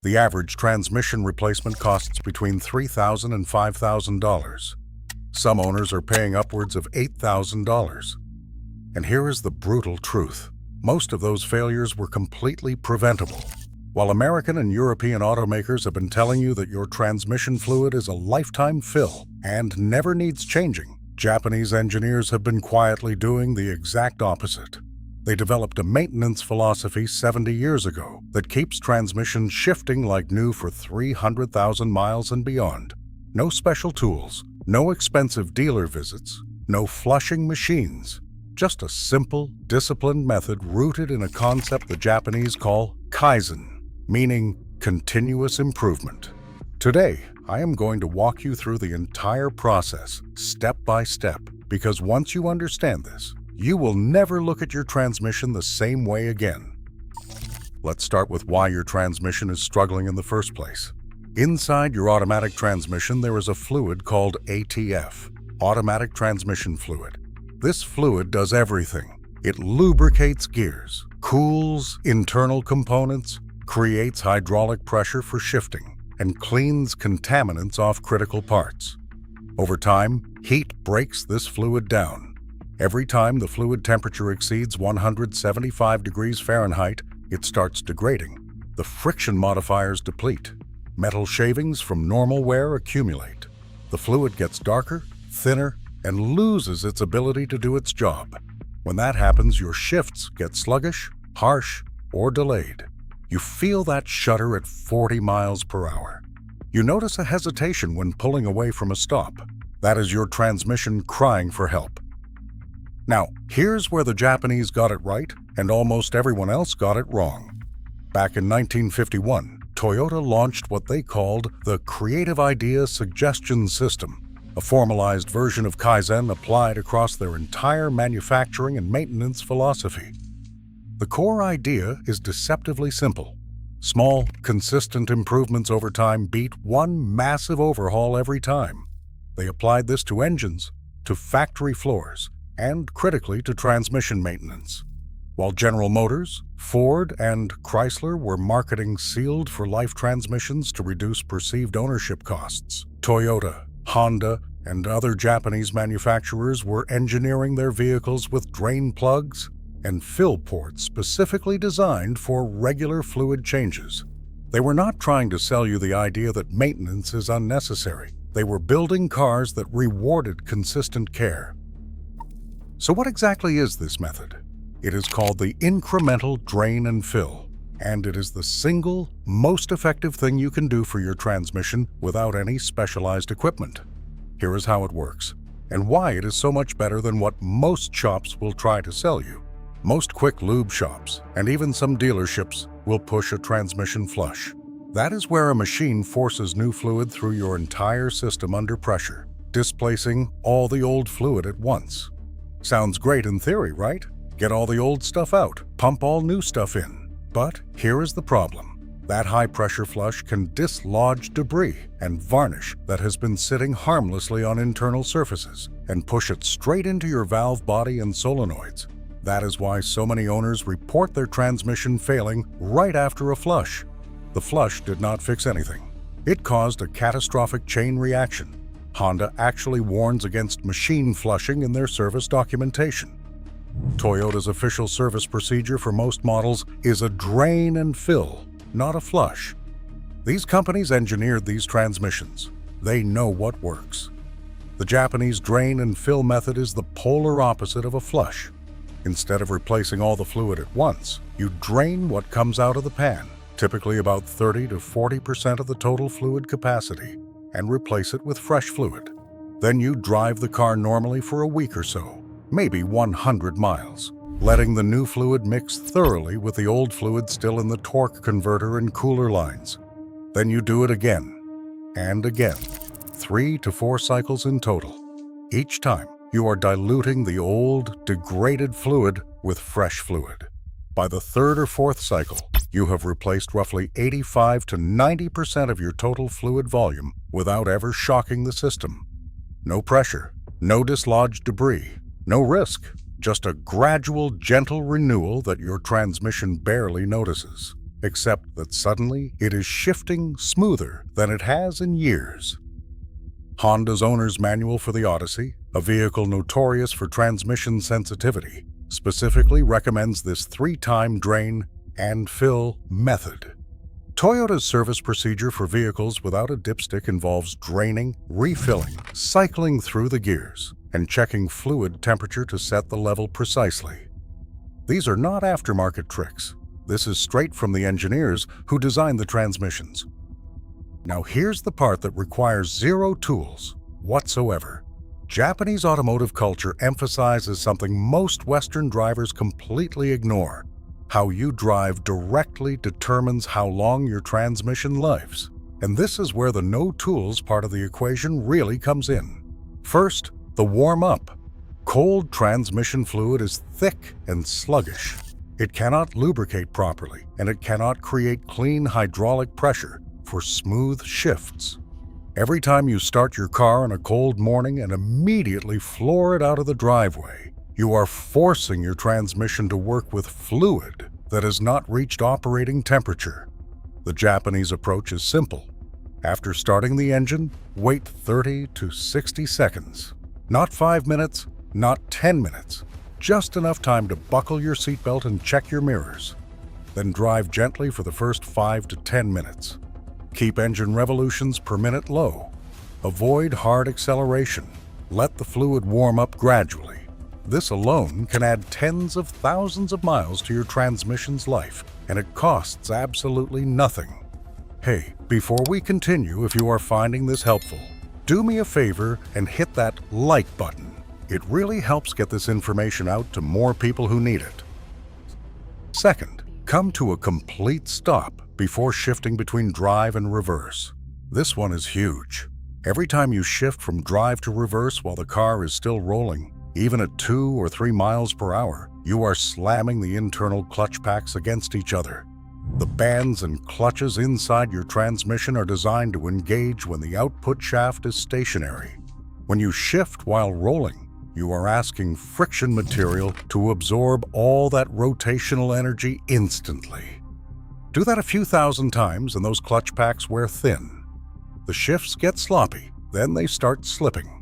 The average transmission replacement costs between $3,000 and $5,000. Some owners are paying upwards of $8,000. And here is the brutal truth. Most of those failures were completely preventable. While American and European automakers have been telling you that your transmission fluid is a lifetime fill and never needs changing, Japanese engineers have been quietly doing the exact opposite. They developed a maintenance philosophy 70 years ago that keeps transmissions shifting like new for 300,000 miles and beyond. No special tools, no expensive dealer visits, no flushing machines. Just a simple, disciplined method rooted in a concept the Japanese call Kaizen, meaning continuous improvement. Today, I am going to walk you through the entire process, step by step, because once you understand this, you will never look at your transmission the same way again. Let's start with why your transmission is struggling in the first place. Inside your automatic transmission, there is a fluid called ATF, automatic transmission fluid. This fluid does everything. It lubricates gears, cools internal components, creates hydraulic pressure for shifting, and cleans contaminants off critical parts. Over time, heat breaks this fluid down. Every time the fluid temperature exceeds 175 degrees Fahrenheit, it starts degrading. The friction modifiers deplete. Metal shavings from normal wear accumulate. The fluid gets darker, thinner, and loses its ability to do its job. When that happens, your shifts get sluggish, harsh, or delayed. You feel that shudder at 40 miles per hour. You notice a hesitation when pulling away from a stop. That is your transmission crying for help. Now, here's where the Japanese got it right and almost everyone else got it wrong. Back in 1951, Toyota launched what they called the Creative Idea Suggestion System, a formalized version of Kaizen applied across their entire manufacturing and maintenance philosophy. The core idea is deceptively simple. Small, consistent improvements over time beat one massive overhaul every time. They applied this to engines, to factory floors, and critically to transmission maintenance. While General Motors, Ford, and Chrysler were marketing sealed-for-life transmissions to reduce perceived ownership costs, Toyota, Honda, and other Japanese manufacturers were engineering their vehicles with drain plugs and fill ports specifically designed for regular fluid changes. They were not trying to sell you the idea that maintenance is unnecessary. They were building cars that rewarded consistent care. So what exactly is this method? It is called the incremental drain and fill, and it is the single, most effective thing you can do for your transmission without any specialized equipment. Here is how it works, and why it is so much better than what most shops will try to sell you. Most quick lube shops, and even some dealerships, will push a transmission flush. That is where a machine forces new fluid through your entire system under pressure, displacing all the old fluid at once. Sounds great in theory, right? Get all the old stuff out, pump all new stuff in. But here is the problem. That high-pressure flush can dislodge debris and varnish that has been sitting harmlessly on internal surfaces and push it straight into your valve body and solenoids. That is why so many owners report their transmission failing right after a flush. The flush did not fix anything. It caused a catastrophic chain reaction. Honda actually warns against machine flushing in their service documentation. Toyota's official service procedure for most models is a drain and fill, not a flush. These companies engineered these transmissions. They know what works. The Japanese drain and fill method is the polar opposite of a flush. Instead of replacing all the fluid at once, you drain what comes out of the pan, typically about 30 to 40% of the total fluid capacity, and replace it with fresh fluid. Then you drive the car normally for a week or so, maybe 100 miles, letting the new fluid mix thoroughly with the old fluid still in the torque converter and cooler lines. Then you do it again and again, 3 to 4 cycles in total. Each time, you are diluting the old, degraded fluid with fresh fluid. By the third or fourth cycle, you have replaced roughly 85 to 90% of your total fluid volume without ever shocking the system. No pressure, no dislodged debris, no risk, just a gradual, gentle renewal that your transmission barely notices. except that suddenly it is shifting smoother than it has in years. Honda's owner's manual for the Odyssey, a vehicle notorious for transmission sensitivity, specifically recommends this 3-time drain and fill method. Toyota's service procedure for vehicles without a dipstick involves draining, refilling, cycling through the gears, and checking fluid temperature to set the level precisely. These are not aftermarket tricks. This is straight from the engineers who designed the transmissions. Now here's the part that requires zero tools whatsoever. Japanese automotive culture emphasizes something most Western drivers completely ignore. How you drive directly determines how long your transmission lives. And this is where the no tools part of the equation really comes in. First, the warm-up. Cold transmission fluid is thick and sluggish. It cannot lubricate properly, and it cannot create clean hydraulic pressure for smooth shifts. Every time you start your car on a cold morning and immediately floor it out of the driveway, you are forcing your transmission to work with fluid that has not reached operating temperature. The Japanese approach is simple. After starting the engine, wait 30 to 60 seconds. Not 5 minutes, not 10 minutes. Just enough time to buckle your seatbelt and check your mirrors. Then drive gently for the first 5 to 10 minutes. Keep engine revolutions per minute low. Avoid hard acceleration. Let the fluid warm up gradually. This alone can add tens of thousands of miles to your transmission's life, and it costs absolutely nothing. Hey, before we continue, if you are finding this helpful, do me a favor and hit that like button. It really helps get this information out to more people who need it. Second, come to a complete stop before shifting between drive and reverse. This one is huge. Every time you shift from drive to reverse while the car is still rolling, even at 2 or 3 miles per hour, you are slamming the internal clutch packs against each other. The bands and clutches inside your transmission are designed to engage when the output shaft is stationary. When you shift while rolling, you are asking friction material to absorb all that rotational energy instantly. Do that a few thousand times and those clutch packs wear thin. The shifts get sloppy, then they start slipping.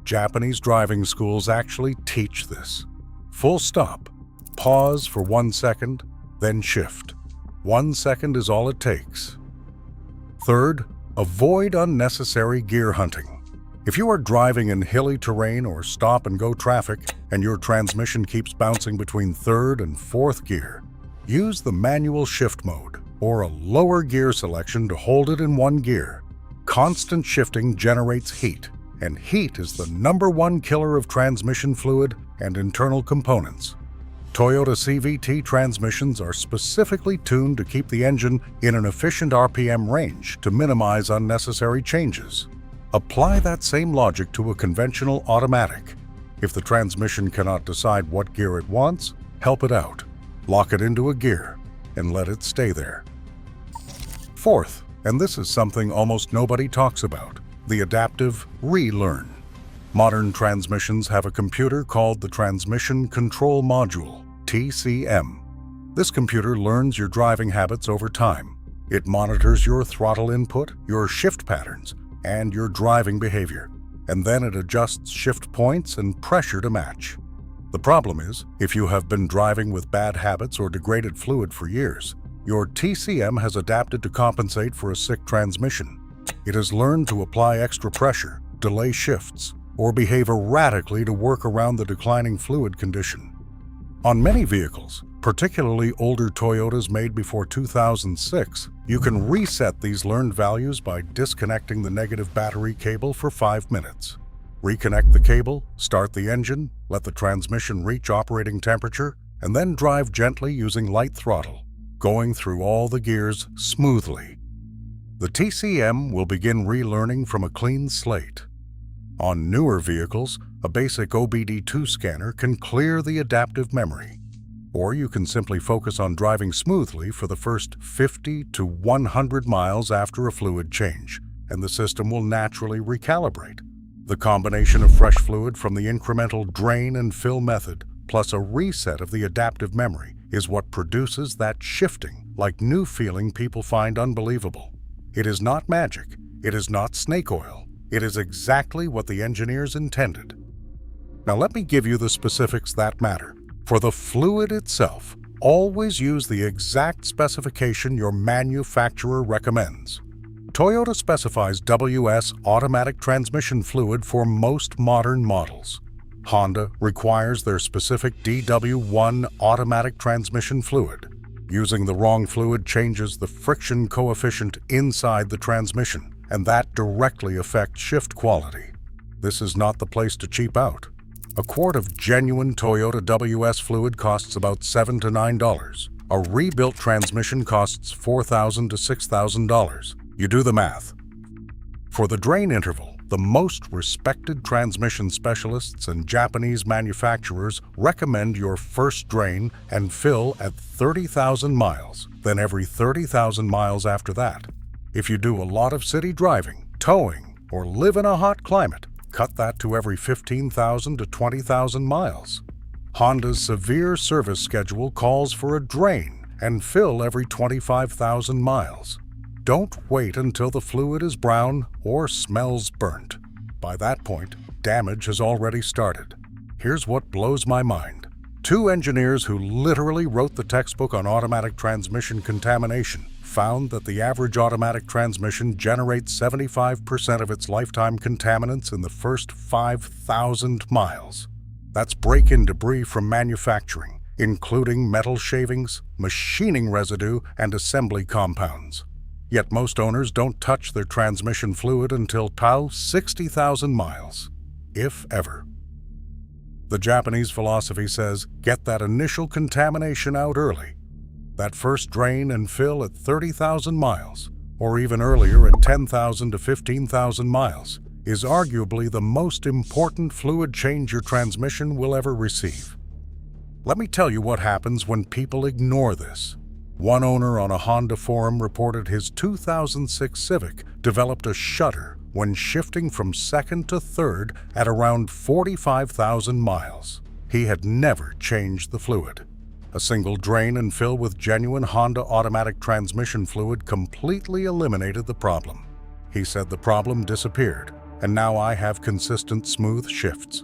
Japanese driving schools actually teach this. Full stop, pause for 1 second, then shift. 1 second is all it takes. Third, avoid unnecessary gear hunting. If you are driving in hilly terrain or stop-and-go traffic and your transmission keeps bouncing between 3rd and 4th gear, use the manual shift mode or a lower gear selection to hold it in 1 gear. Constant shifting generates heat, and heat is the #1 killer of transmission fluid and internal components. Toyota CVT transmissions are specifically tuned to keep the engine in an efficient RPM range to minimize unnecessary changes. Apply that same logic to a conventional automatic. If the transmission cannot decide what gear it wants, help it out. Lock it into a gear and let it stay there. Fourth, and this is something almost nobody talks about, the adaptive relearn. Modern transmissions have a computer called the Transmission Control Module, TCM. This computer learns your driving habits over time. It monitors your throttle input, your shift patterns, and your driving behavior, and then it adjusts shift points and pressure to match. The problem is, if you have been driving with bad habits or degraded fluid for years, your TCM has adapted to compensate for a sick transmission. It has learned to apply extra pressure, delay shifts, or behave erratically to work around the declining fluid condition. On many vehicles, particularly older Toyotas made before 2006, you can reset these learned values by disconnecting the negative battery cable for 5 minutes. Reconnect the cable, start the engine, let the transmission reach operating temperature, and then drive gently using light throttle, going through all the gears smoothly. The TCM will begin relearning from a clean slate. On newer vehicles, a basic OBD2 scanner can clear the adaptive memory. Or you can simply focus on driving smoothly for the first 50 to 100 miles after a fluid change, and the system will naturally recalibrate. The combination of fresh fluid from the incremental drain and fill method, plus a reset of the adaptive memory, is what produces that shifting, like new feeling people find unbelievable. It is not magic. It is not snake oil. It is exactly what the engineers intended. Now let me give you the specifics that matter. For the fluid itself, always use the exact specification your manufacturer recommends. Toyota specifies WS automatic transmission fluid for most modern models. Honda requires their specific DW1 automatic transmission fluid. Using the wrong fluid changes the friction coefficient inside the transmission, and that directly affects shift quality. This is not the place to cheap out. A quart of genuine Toyota WS fluid costs about $7 to $9. A rebuilt transmission costs $4,000 to $6,000. You do the math. For the drain interval, the most respected transmission specialists and Japanese manufacturers recommend your first drain and fill at 30,000 miles, then every 30,000 miles after that. If you do a lot of city driving, towing, or live in a hot climate, cut that to every 15,000 to 20,000 miles. Honda's severe service schedule calls for a drain and fill every 25,000 miles. Don't wait until the fluid is brown or smells burnt. By that point, damage has already started. Here's what blows my mind. Two engineers who literally wrote the textbook on automatic transmission contamination found that the average automatic transmission generates 75% of its lifetime contaminants in the first 5,000 miles. That's break-in debris from manufacturing, including metal shavings, machining residue, and assembly compounds. Yet most owners don't touch their transmission fluid until 60,000 miles, if ever. The Japanese philosophy says, get that initial contamination out early. That first drain and fill at 30,000 miles, or even earlier at 10,000 to 15,000 miles, is arguably the most important fluid change your transmission will ever receive. Let me tell you what happens when people ignore this. One owner on a Honda forum reported his 2006 Civic developed a shudder when shifting from second to third at around 45,000 miles. He had never changed the fluid. A single drain and fill with genuine Honda automatic transmission fluid completely eliminated the problem. He said the problem disappeared, and now I have consistent, smooth shifts.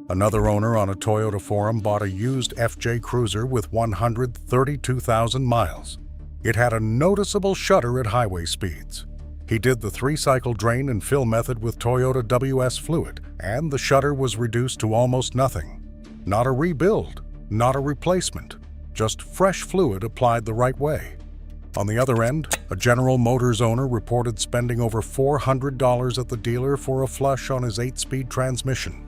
Another owner on a Toyota forum bought a used FJ Cruiser with 132,000 miles. It had a noticeable shudder at highway speeds. He did the 3-cycle drain and fill method with Toyota WS fluid, and the shudder was reduced to almost nothing. Not a rebuild, not a replacement, just fresh fluid applied the right way. On the other end, a General Motors owner reported spending over $400 at the dealer for a flush on his 8-speed transmission.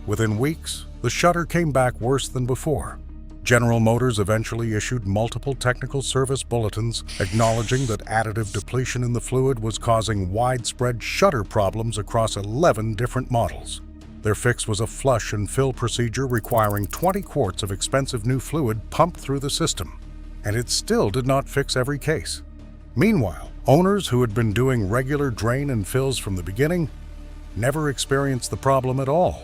Within weeks, the shudder came back worse than before. General Motors eventually issued multiple technical service bulletins acknowledging that additive depletion in the fluid was causing widespread shudder problems across 11 different models. Their fix was a flush and fill procedure requiring 20 quarts of expensive new fluid pumped through the system, and it still did not fix every case. Meanwhile, owners who had been doing regular drain and fills from the beginning never experienced the problem at all.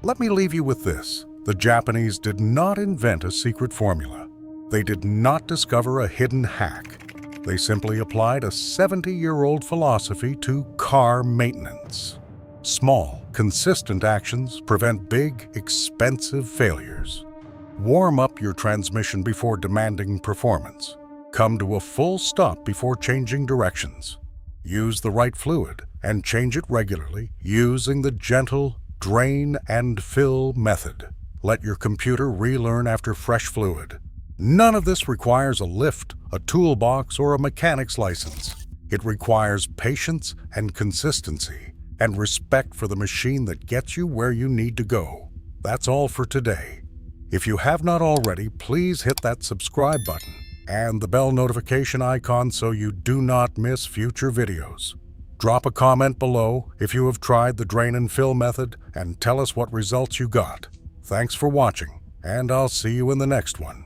Let me leave you with this. The Japanese did not invent a secret formula. They did not discover a hidden hack. They simply applied a 70-year-old philosophy to car maintenance. Small, consistent actions prevent big, expensive failures. Warm up your transmission before demanding performance. Come to a full stop before changing directions. Use the right fluid and change it regularly using the gentle drain and fill method. Let your computer relearn after fresh fluid. None of this requires a lift, a toolbox, or a mechanic's license. It requires patience and consistency and respect for the machine that gets you where you need to go. That's all for today. If you have not already, please hit that subscribe button and the bell notification icon so you do not miss future videos. Drop a comment below if you have tried the drain and fill method and tell us what results you got. Thanks for watching, and I'll see you in the next one.